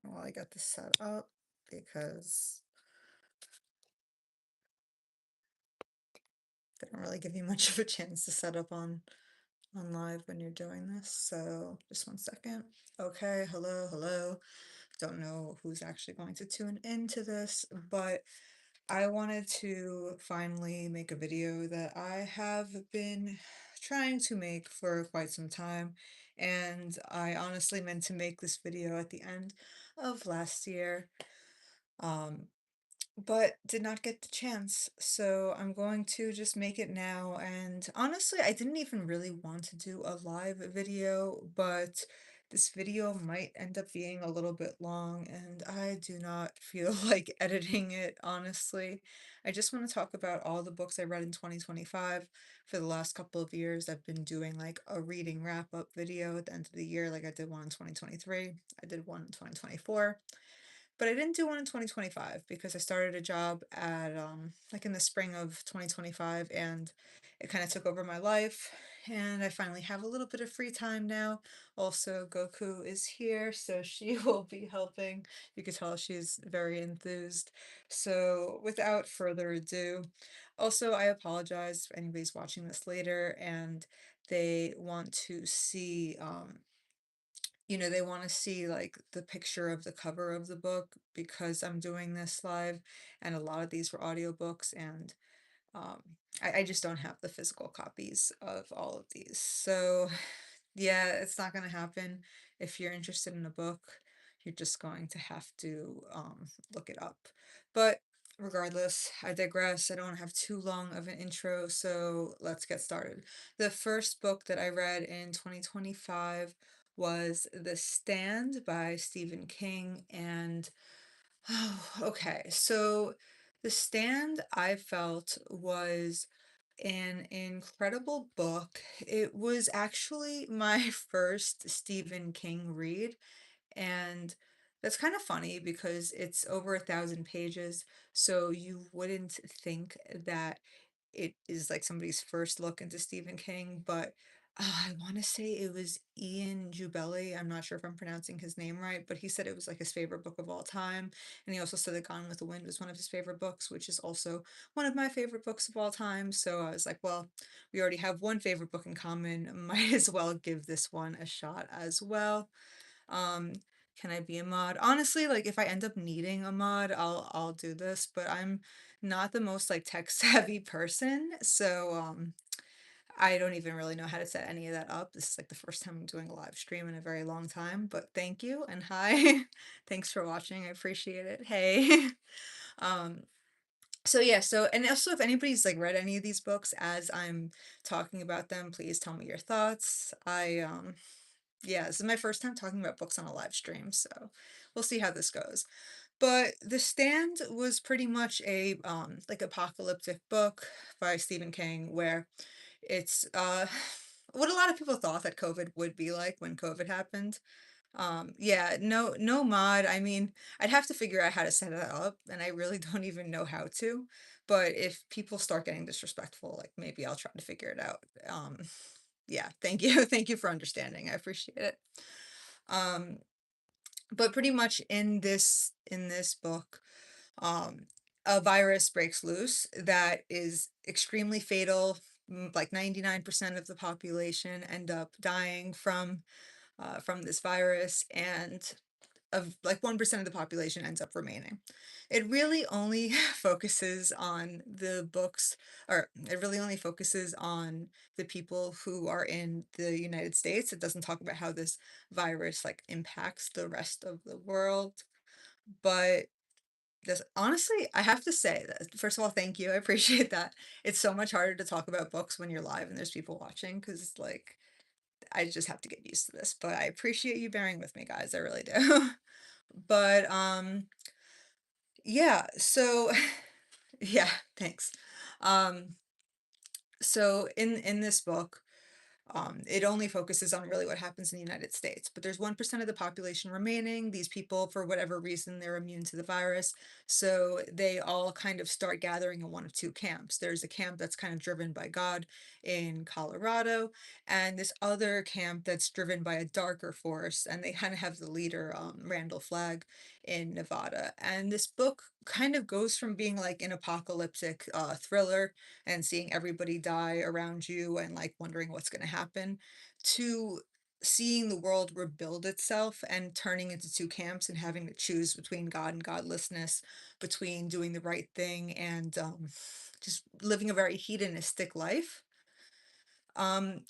While I get this set up because they don't really give you much of a chance to set up on live when you're doing this. So just one second. Okay, hello, hello. Don't know who's actually going to tune into this, but I wanted to finally make a video that I have been trying to make for quite some time, and I honestly meant to make this video at the end of last year. Um, but did not get the chance. So I'm going to just make it now. And honestly, I didn't even really want to do a live video, but this video might end up being a little bit long, and I do not feel like editing it, honestly. I just want to talk about all the books I read in 2025. For the last couple of years, I've been doing like a reading wrap up video at the end of the year, like I did one in 2023, I did one in 2024. But I didn't do one in 2025 because I started a job at like in the spring of 2025, and it kind of took over my life, and I finally have a little bit of free time now. Also, Goku is here, so she will be helping. You could tell she's very enthused. So without further ado, also I apologize if anybody's watching this later and they want to see they want to see like the picture of the cover of the book because I'm doing this live, and a lot of these were audiobooks, and um, I just don't have the physical copies of all of these. So yeah, it's not going to happen. If you're interested in a book, you're just going to have to look it up. But regardless, I digress. I don't have too long of an intro, so let's get started. The first book that I read in 2025 was The Stand by Stephen King. And oh, okay, so The Stand I felt was an incredible book. It was actually my first Stephen King read, and that's kind of funny because it's over 1,000 pages, so you wouldn't think that it is like somebody's first look into Stephen King, but I want to say it was Ian Jubeli. I'm not sure if I'm pronouncing his name right, but he said it was like his favorite book of all time. And he also said that Gone with the Wind was one of his favorite books, which is also one of my favorite books of all time. So I was like, well, we already have one favorite book in common. Might as well give this one a shot as well. Um, can I be a mod? Honestly, like if I end up needing a mod, I'll do this, but I'm not the most like tech savvy person, so I don't even really know how to set any of that up. This is like the first time I'm doing a live stream in a very long time, but thank you and hi. Thanks for watching. I appreciate it. Hey. Um so yeah, so and also if anybody's like read any of these books as I'm talking about them, please tell me your thoughts. Yeah, this is my first time talking about books on a live stream, so we'll see how this goes. But The Stand was pretty much a like apocalyptic book by Stephen King where it's what a lot of people thought that COVID would be like when COVID happened. Yeah, no mod. I mean, I'd have to figure out how to set it up, and I really don't even know how to. But if people start getting disrespectful, like maybe I'll try to figure it out. Yeah, thank you. Thank you for understanding. I appreciate it. Um, but pretty much in this book, um, a virus breaks loose that is extremely fatal. Like 99% of the population end up dying from this virus, and of like 1% of the population ends up remaining. It really only focuses on the books, or it really only focuses on the people who are in the United States. It doesn't talk about how this virus like impacts the rest of the world. But this honestly, I have to say that first of all, thank you. I appreciate that. It's so much harder to talk about books when you're live and there's people watching because like I just have to get used to this. But I appreciate you bearing with me, guys. I really do. But yeah, so yeah, thanks. Um, so in this book, It only focuses on really what happens in the United States, but there's 1% of the population remaining. These people, for whatever reason, they're immune to the virus. So they all kind of start gathering in one of two camps. There's a camp that's kind of driven by God in Colorado, and this other camp that's driven by a darker force. And they kind of have the leader, Randall Flagg, in Nevada. And this book kind of goes from being like an apocalyptic thriller and seeing everybody die around you and like wondering what's going to happen to seeing the world rebuild itself and turning into two camps and having to choose between God and godlessness, between doing the right thing and just living a very hedonistic life. Um,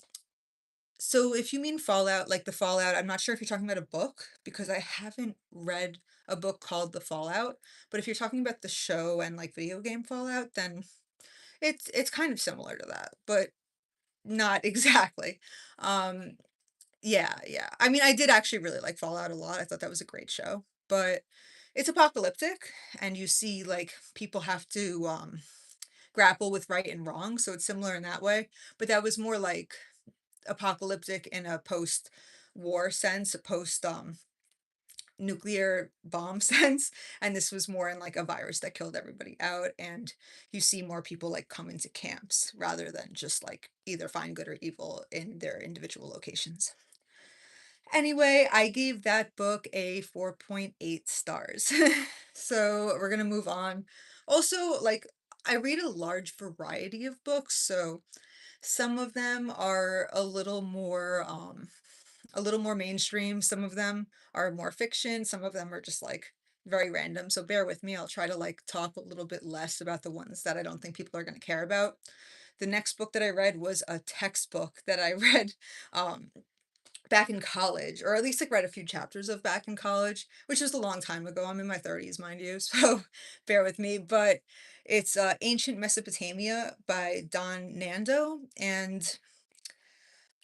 so if you mean Fallout, like the Fallout, I'm not sure if you're talking about a book because I haven't read a book called The Fallout, but if you're talking about the show and like video game Fallout, then it's kind of similar to that, but not exactly. Um, yeah, yeah. I mean, I did actually really like Fallout a lot. I thought that was a great show, but it's apocalyptic and you see like people have to grapple with right and wrong, so it's similar in that way, but that was more like apocalyptic in a post-war sense, a post nuclear bomb sense, and this was more in like a virus that killed everybody out, and you see more people like come into camps rather than just like either find good or evil in their individual locations. Anyway, I gave that book a 4.8 stars. So we're gonna move on. Also, like I read a large variety of books, so some of them are a little more mainstream. Some of them are more fiction. Some of them are just like very random. So bear with me. I'll try to like talk a little bit less about the ones that I don't think people are going to care about. The next book that I read was a textbook that I read um, back in college, or at least like read a few chapters of back in college, which was a long time ago. I'm in my 30s, mind you, so bear with me. But it's Ancient Mesopotamia by Don Nando, and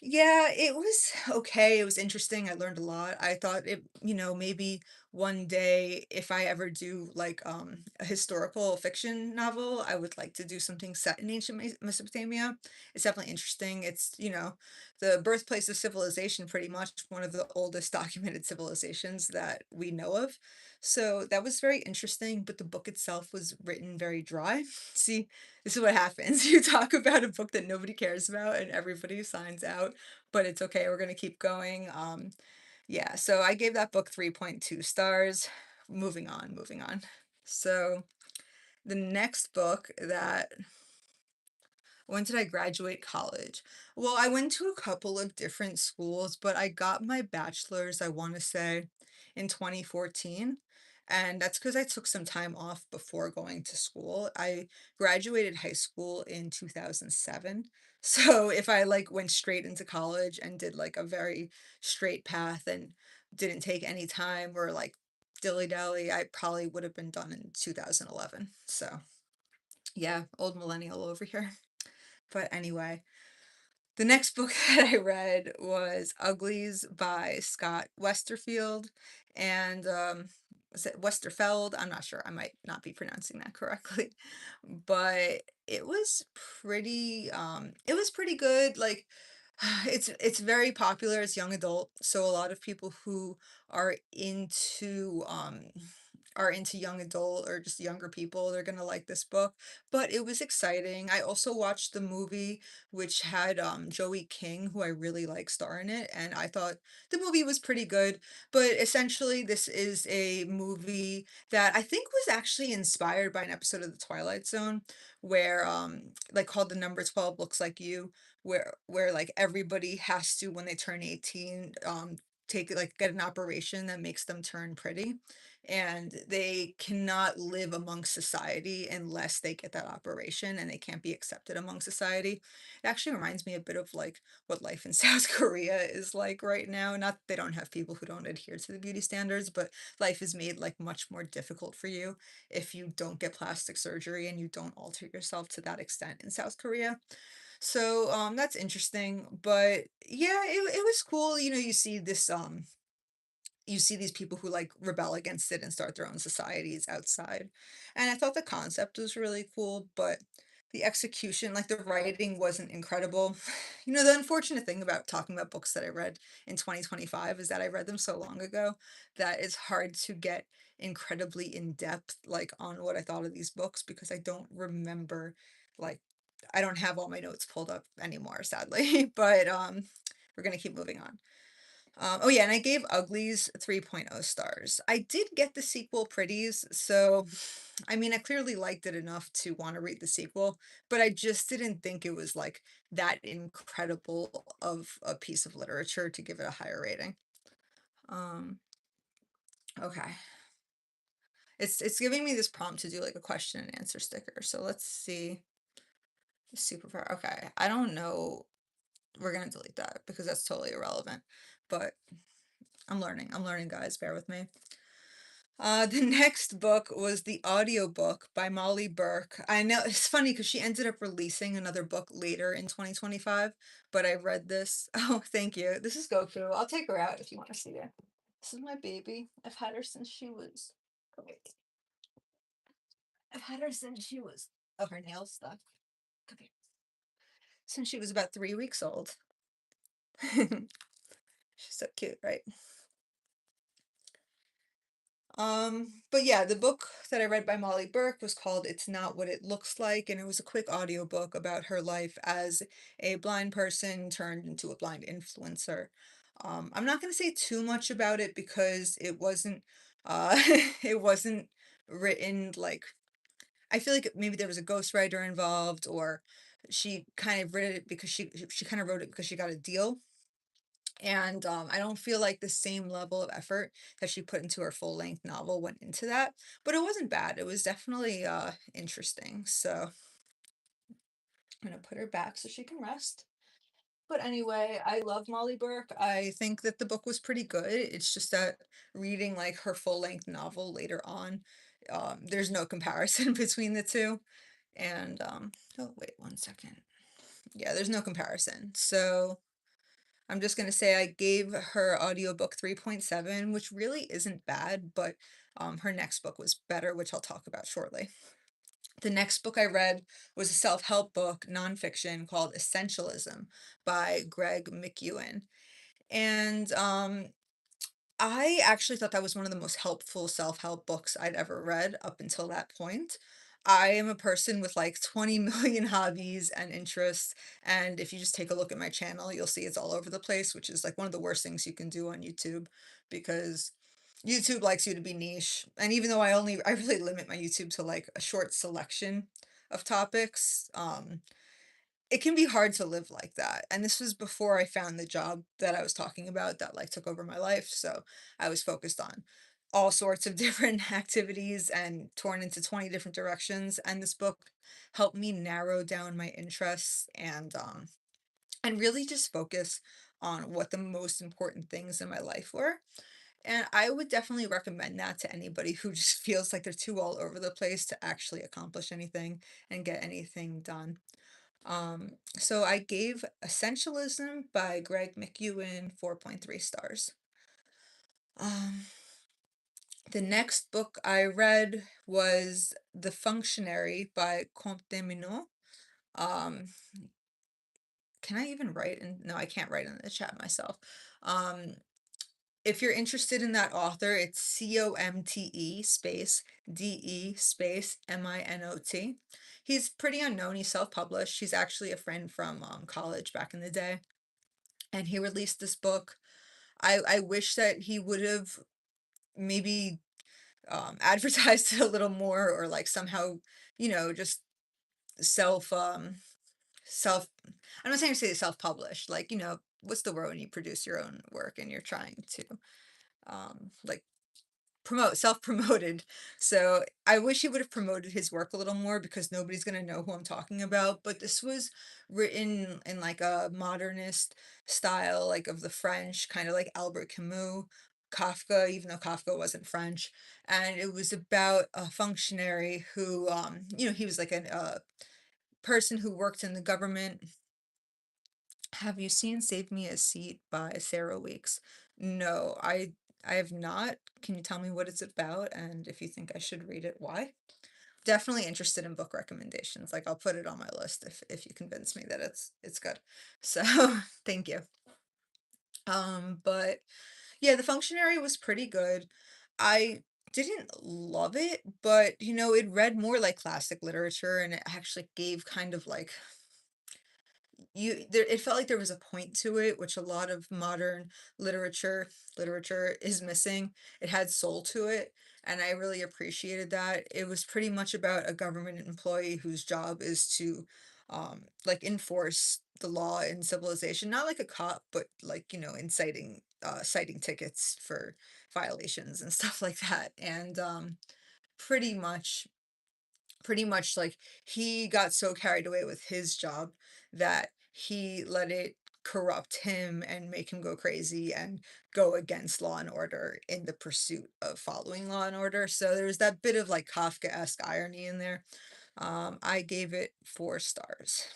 yeah, it was okay, it was interesting, I learned a lot. I thought it maybe one day if I ever do, like, a historical fiction novel, I would like to do something set in ancient Mesopotamia. It's definitely interesting. It's, the birthplace of civilization, pretty much one of the oldest documented civilizations that we know of. So that was very interesting, but the book itself was written very dry. See, this is what happens. You talk about a book that nobody cares about and everybody signs out, but it's okay. We're gonna keep going. Yeah, so I gave that book 3.2 stars. Moving on, moving on. So the next book that when did I graduate college? Well, I went to a couple of different schools, but I got my bachelor's, I want to say, in 2014. And that's because I took some time off before going to school. I graduated high school in 2007. So if I like went straight into college and did like a very straight path and didn't take any time or like dilly-dally, I probably would have been done in 2011. So yeah, old millennial over here. But anyway, the next book that I read was Uglies by Scott Westerfield and was it Westerfeld? I'm not sure. I might not be pronouncing that correctly. But it was pretty good. Like it's very popular. It's young adult. So a lot of people who are into um are into young adult or just younger people, they're gonna like this book. But it was exciting. I also watched the movie which had Joey King, who I really like, star in it, and I thought the movie was pretty good. But essentially, this is a movie that I think was actually inspired by an episode of The Twilight Zone, where like called The Number 12 Looks Like You, where like everybody has to when they turn 18 take like get an operation that makes them turn pretty and they cannot live among society unless they get that operation and they can't be accepted among society. It actually reminds me a bit of like what life in South Korea is like right now. Not that they don't have people who don't adhere to the beauty standards, but life is made like much more difficult for you if you don't get plastic surgery and you don't alter yourself to that extent in South Korea. So that's interesting. But yeah, it was cool. You see these people who like rebel against it and start their own societies outside. And I thought the concept was really cool, but the execution, like, the writing wasn't incredible. You know, the unfortunate thing about talking about books that I read in 2025 is that I read them so long ago that it's hard to get incredibly in depth, like, on what I thought of these books because I don't remember, like, I don't have all my notes pulled up anymore, sadly, but, we're gonna keep moving on. Oh yeah, and I gave Uglies 3.0 stars. I did get the sequel Pretties, so I mean, I clearly liked it enough to want to read the sequel, but I just didn't think it was like that incredible of a piece of literature to give it a higher rating. Um, okay. It's giving me this prompt to do like a question and answer sticker. So let's see. Superpower. Okay. I don't know. We're gonna delete that because that's totally irrelevant. But I'm learning. I'm learning, guys. Bear with me. The next book was the audiobook by Molly Burke. I know it's funny because she ended up releasing another book later in 2025, but I read this. Oh, thank you. This is Goku. I'll take her out if you want to see her. This is my baby. I've had her since she was. Oh, wait. I've had her since she was. Oh, her nails stuck. Come here. Since she was about 3 weeks old. She's so cute, right? But yeah, the book that I read by Molly Burke was called It's Not What It Looks Like, and it was a quick audiobook about her life as a blind person turned into a blind influencer. I'm not going to say too much about it because it wasn't it wasn't written like I feel like maybe there was a ghostwriter involved or she kind of read it because she kind of wrote it because she got a deal and, I don't feel like the same level of effort that she put into her full-length novel went into that, but it wasn't bad. It was definitely, interesting. So I'm gonna put her back so she can rest. But anyway, I love Molly Burke. I think that the book was pretty good. It's just that reading like her full-length novel later on, there's no comparison between the two. And oh wait, 1 second. Yeah, there's no comparison. So I'm just gonna say I gave her audiobook 3.7, which really isn't bad, but her next book was better, which I'll talk about shortly. The next book I read was a self-help book, nonfiction, called Essentialism by Greg McEwen. And I actually thought that was one of the most helpful self-help books I'd ever read up until that point. I am a person with like 20 million hobbies and interests, and if you just take a look at my channel, you'll see it's all over the place, which is like one of the worst things you can do on YouTube because YouTube likes you to be niche. And even though I really limit my YouTube to like a short selection of topics, it can be hard to live like that, and this was before I found the job that I was talking about that, like, took over my life, so I was focused on all sorts of different activities and torn into 20 different directions, and this book helped me narrow down my interests and really just focus on what the most important things in my life were, and I would definitely recommend that to anybody who just feels like they're too all over the place to actually accomplish anything and get anything done. So I gave Essentialism by Greg McEwen 4.3 stars. Um, the next book I read was The Functionary by Comte de Minot. Um, can I even write in? No, I can't write in the chat myself. Um, if you're interested in that author, it's COMTE space DE space MINOT. He's pretty unknown. He's self-published. He's actually a friend from college back in the day. And he released this book. I wish that he would have maybe advertised it a little more or like somehow, just self self I'm not saying to say self-published, like, what's the word when you produce your own work and you're trying to like self-promoted. So I wish he would have promoted his work a little more because nobody's gonna know who I'm talking about. But this was written in like a modernist style, like of the French, kind of like Albert Camus, Kafka, even though Kafka wasn't French. And it was about a functionary who, he was like a person who worked in the government. Have you seen Save Me a Seat by Sarah Weeks? No, I have not. Can you tell me what it's about and if you think I should read it, why? definitely interested in book recommendations. Like I'll put it on my list if you convince me that it's good. So thank you. But yeah, The Functionary was pretty good. I didn't love it, but it read more like classic literature and it actually gave kind of like it felt like there was a point to it, which a lot of modern literature is missing. It had soul to it, and I really appreciated that. It was pretty much about a government employee whose job is to like enforce the law in civilization, not like a cop, but like, inciting citing tickets for violations and stuff like that. And pretty much pretty much like he got so carried away with his job that he let it corrupt him and make him go crazy and go against law and order in the pursuit of following law and order. So there's that bit of like Kafka-esque irony in there. I gave it 4 stars.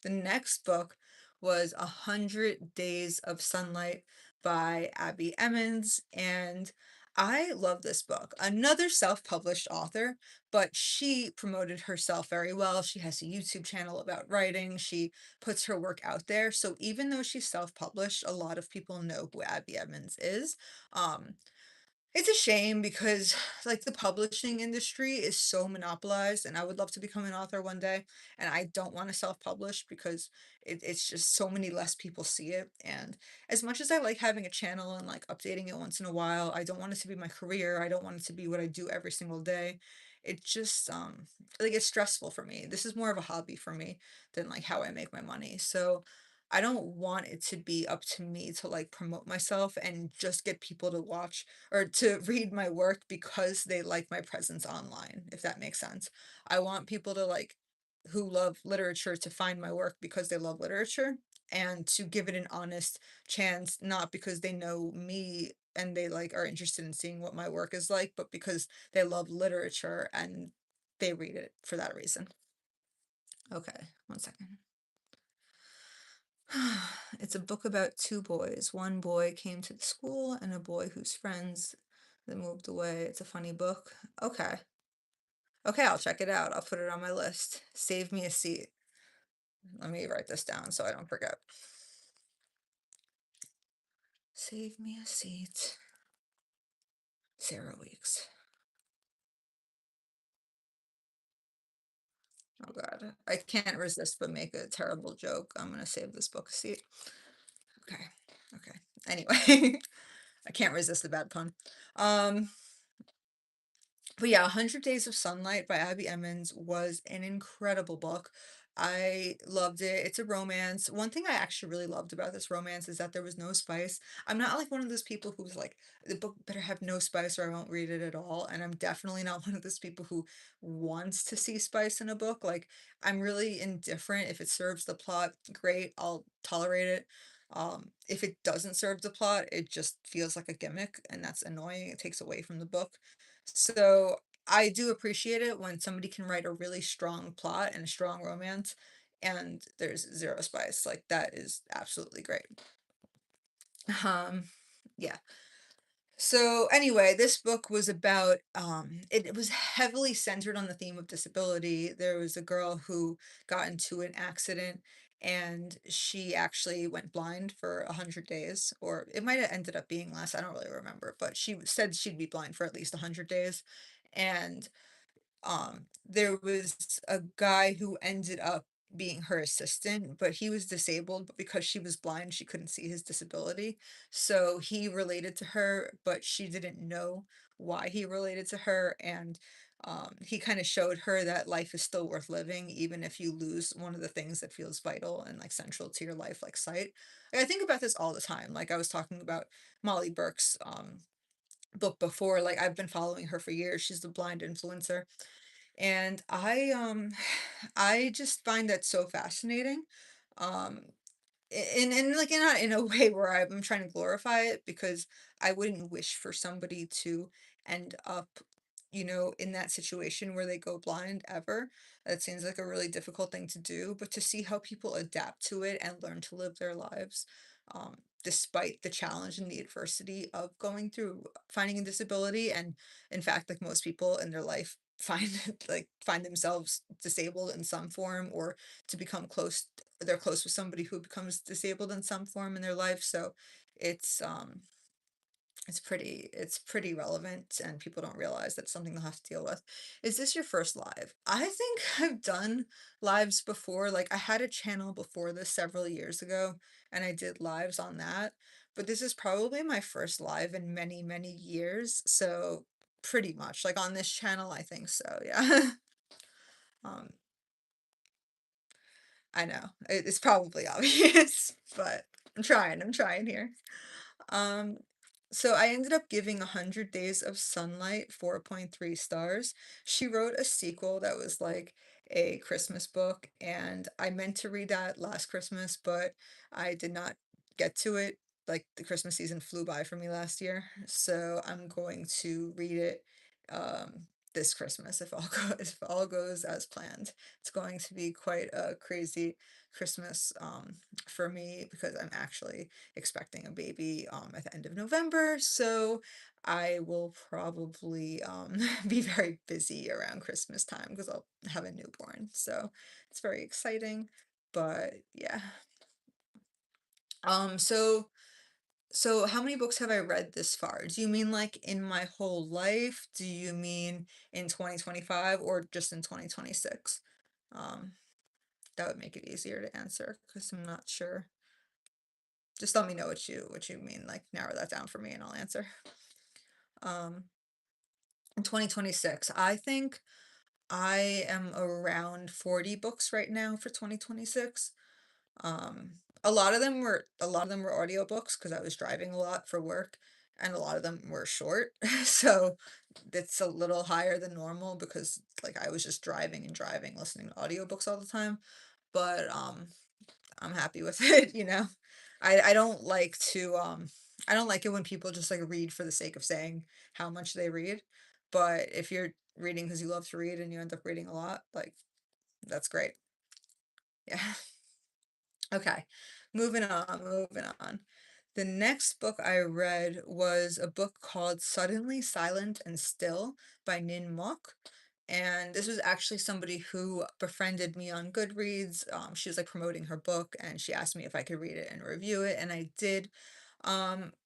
The next book was 100 Days of Sunlight by Abby Emmons, and I love this book. Another self-published author, but she promoted herself very well. She has a YouTube channel about writing. She puts her work out there. So even though she's self-published, a lot of people know who Abby Emmons is. Um, it's a shame because, like, the publishing industry is so monopolized, and I would love to become an author one day, and I don't wanna self-publish because it's just so many less people see it, and as much as I like having a channel and, like, updating it once in a while, I don't want it to be my career, I don't want it to be what I do every single day. It just, like, it's stressful for me. This is more of a hobby for me than, like, how I make my money, so I don't want it to be up to me to, like, promote myself and just get people to watch or to read my work because they like my presence online, if that makes sense. I want people to like who love literature to find my work because they love literature and to give it an honest chance, not because they know me and they like are interested in seeing what my work is like, but because they love literature and they read it for that reason. Okay, one second. It's a book about two boys. One boy came to the school and a boy whose friends that moved away. It's a funny book. Okay. Okay, I'll check it out. I'll put it on my list. Save me a seat. Let me write this down so I don't forget. Save me a seat. 0 weeks. Oh God. I can't resist but make a terrible joke. I'm gonna save this book a seat. Okay. Okay. Anyway, I can't resist a bad pun. Um, But yeah, 100 Days of Sunlight by Abby Emmons was an incredible book. I loved it. It's a romance. One thing I actually really loved about this romance is that there was no spice. I'm not like one of those people who's like, the book better have no spice or I won't read it at all. And I'm definitely not one of those people who wants to see spice in a book. Like, I'm really indifferent. If it serves the plot, great, I'll tolerate it. If it doesn't serve the plot, it just feels like a gimmick, and that's annoying. It takes away from the book. So I do appreciate it when somebody can write a really strong plot and a strong romance and there's zero spice. Like that is absolutely great. Um, yeah. So anyway, this book was about it was heavily centered on the theme of disability. There was a girl who got into an accident and she actually went blind for 100 days, or it might have ended up being less, I don't really remember, but she said she'd be blind for at least 100 days. And there was a guy who ended up being her assistant, but he was disabled, but because she was blind, she couldn't see his disability. So he related to her, but she didn't know why he related to her. And he kind of showed her that life is still worth living, even if you lose one of the things that feels vital and like central to your life, like sight. Like, I think about this all the time. Like I was talking about Molly Burke's book before, like I've been following her for years. She's the blind influencer and I just find that so fascinating. Um, and like not in a way where I'm trying to glorify it because I wouldn't wish for somebody to end up, in that situation where they go blind ever. That seems like a really difficult thing to do, but to see how people adapt to it and learn to live their lives, despite the challenge and the adversity of going through finding a disability, and in fact, like most people in their life find find themselves disabled in some form, or to become close they're close with somebody who becomes disabled in some form in their life. So it's um it's pretty relevant, and people don't realize that's something they'll have to deal with. Is this your first live? I think I've done lives before. Like, I had a channel before this several years ago, and I did lives on that, but this is probably my first live in many, many years, so pretty much, like, on this channel, I think so, yeah. Um, I know, it's probably obvious, but I'm trying here. Um, so I ended up giving 100 Days of Sunlight 4.3 stars. She wrote a sequel that was like a Christmas book, and I meant to read that last Christmas, but I did not get to it. Like, the Christmas season flew by for me last year, so I'm going to read it this Christmas if if all goes as planned. It's going to be quite a crazy Christmas for me, because I'm actually expecting a baby at the end of November, so I will probably be very busy around Christmas time because I'll have a newborn. So it's very exciting. But yeah. Um so so how many books have I read this far? Do you mean like in my whole life? Do you mean in 2025 or just in 2026? Um that would make it easier to answer because I'm not sure. Just let me know what you mean, like, narrow that down for me and I'll answer. Um, in 2026, I think I am around 40 books right now for 2026. Um, a lot of them were audiobooks because I was driving a lot for work, and a lot of them were short. So it's a little higher than normal because like I was just driving and driving, listening to audiobooks all the time. But I'm happy with it, you know? I don't like to, I don't like it when people just, like, read for the sake of saying how much they read, but if you're reading because you love to read and you end up reading a lot, like, that's great. Yeah. Okay, moving on. The next book I read was a book called Suddenly Silent and Still by Nin Mok. And this was actually somebody who befriended me on Goodreads. She was like promoting her book and she asked me if I could read it and review it, and I did.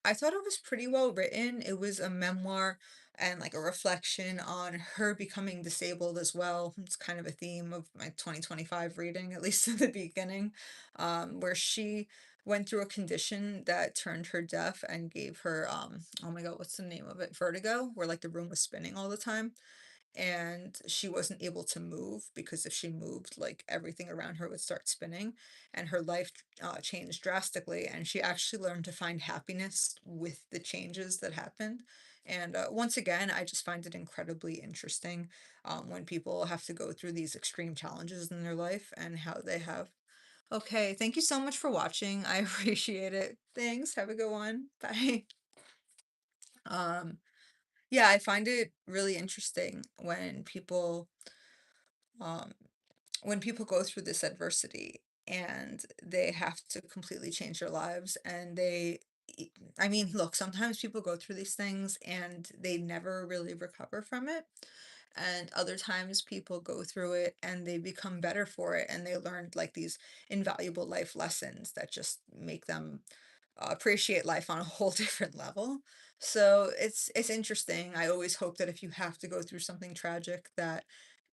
I thought it was pretty well written. It was a memoir and like a reflection on her becoming disabled as well. It's kind of a theme of my 2025 reading, at least in the beginning, where she went through a condition that turned her deaf and gave her, oh my God, what's the name of it? Vertigo, where like the room was spinning all the time, and she wasn't able to move because if she moved, like everything around her would start spinning, and her life changed drastically. And she actually learned to find happiness with the changes that happened. And once again, I just find it incredibly interesting when people have to go through these extreme challenges in their life and how they have. Okay, thank you so much for watching. I appreciate it. Thanks. Have a good one. Bye. Um, yeah, I find it really interesting um, when people go through this adversity and they have to completely change their lives, and e- I mean, look, sometimes people go through these things and they never really recover from it. And other times people go through it and they become better for it, and they learn like these invaluable life lessons that just make them appreciate life on a whole different level. So it's interesting. I always hope that if you have to go through something tragic, that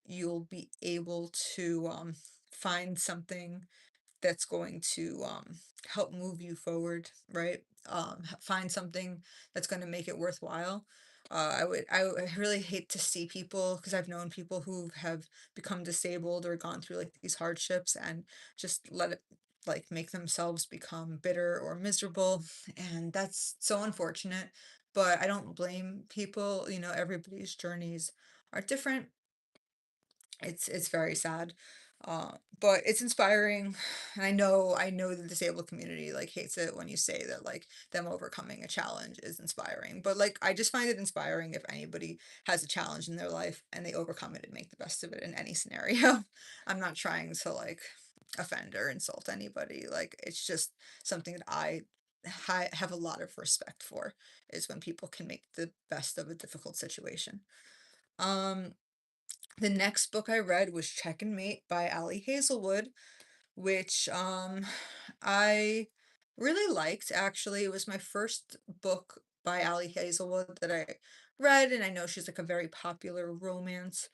you'll be able to find something that's going to help move you forward, right? Find something that's going to make it worthwhile. I really hate to see people, because I've known people who have become disabled or gone through like these hardships and just let it like make themselves become bitter or miserable. And that's so unfortunate. But I don't blame people. You know, everybody's journeys are different. It's very sad, but it's inspiring. And I know the disabled community like hates it when you say that like them overcoming a challenge is inspiring. But like I just find it inspiring if anybody has a challenge in their life and they overcome it and make the best of it in any scenario. I'm not trying to like offend or insult anybody. Like it's just something that have a lot of respect for, is when people can make the best of a difficult situation. Um The next book I read was Check and Mate by Ali Hazelwood, which I really liked actually. It was my first book by Ali Hazelwood that I read, and I know she's like a very popular romance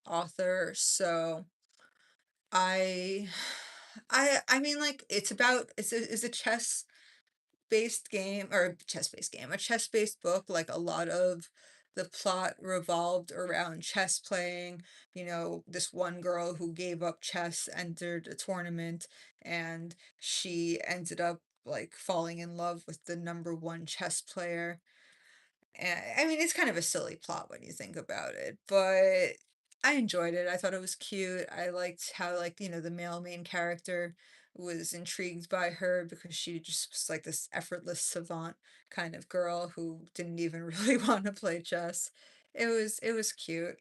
author, so I I mean like it's a chess-based game or chess-based game, a chess-based book, like a lot of the plot revolved around chess playing. This one girl who gave up chess entered a tournament and she ended up like falling in love with the number one chess player. I mean, it's kind of a silly plot when you think about it, but I enjoyed it. I thought it was cute. I liked how, like, the male main character was intrigued by her because she just was like this effortless savant kind of girl who didn't even really want to play chess. It was cute.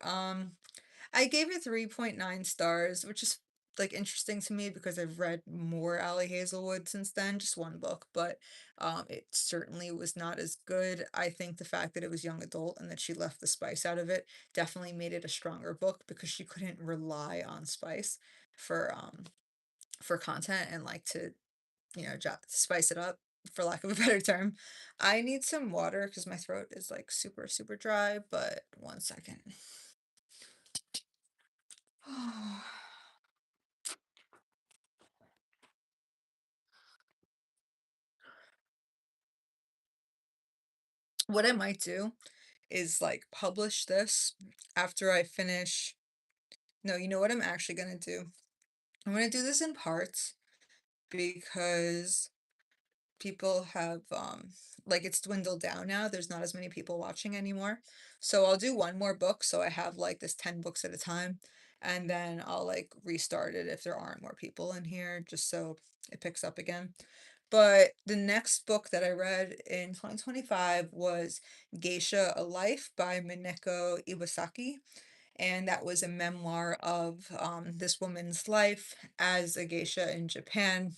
I gave it 3.9 stars, which is like interesting to me because I've read more Ali Hazelwood since then, just one book, but it certainly was not as good. I think the fact that it was young adult and that she left the spice out of it definitely made it a stronger book because she couldn't rely on spice for for content and like to, spice it up for lack of a better term. I need some water because my throat is like super, super dry, but one second. What I might do is like publish this after I finish. No, you know what I'm actually gonna do? I'm gonna do this in parts because people have like it's dwindled down now. There's not as many people watching anymore. So I'll do one more book so I have like this 10 books at a time and then I'll like restart it if there aren't more people in here just so it picks up again. But the next book that I read in 2025 was Geisha: A Life by Mineko Iwasaki, and that was a memoir of this woman's life as a geisha in Japan.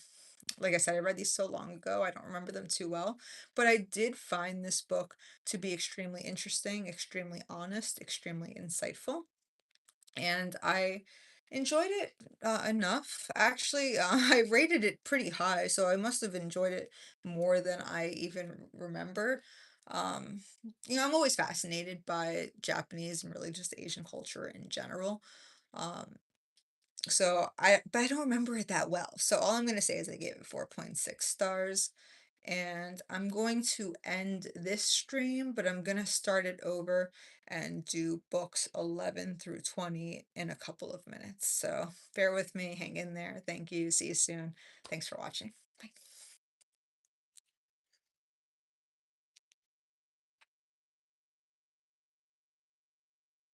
Like I said, I read these so long ago, I don't remember them too well, but I did find this book to be extremely interesting, extremely honest, extremely insightful, and I enjoyed it enough. Actually, I rated it pretty high, so I must have enjoyed it more than I even remember. Um, I'm always fascinated by Japanese and really just Asian culture in general. Um, but I don't remember it that well. So all I'm gonna say is I gave it 4.6 stars, and I'm going to end this stream, but I'm gonna start it over and do books 11 through 20 in a couple of minutes. So bear with me, hang in there. Thank you. See you soon. Thanks for watching. Bye.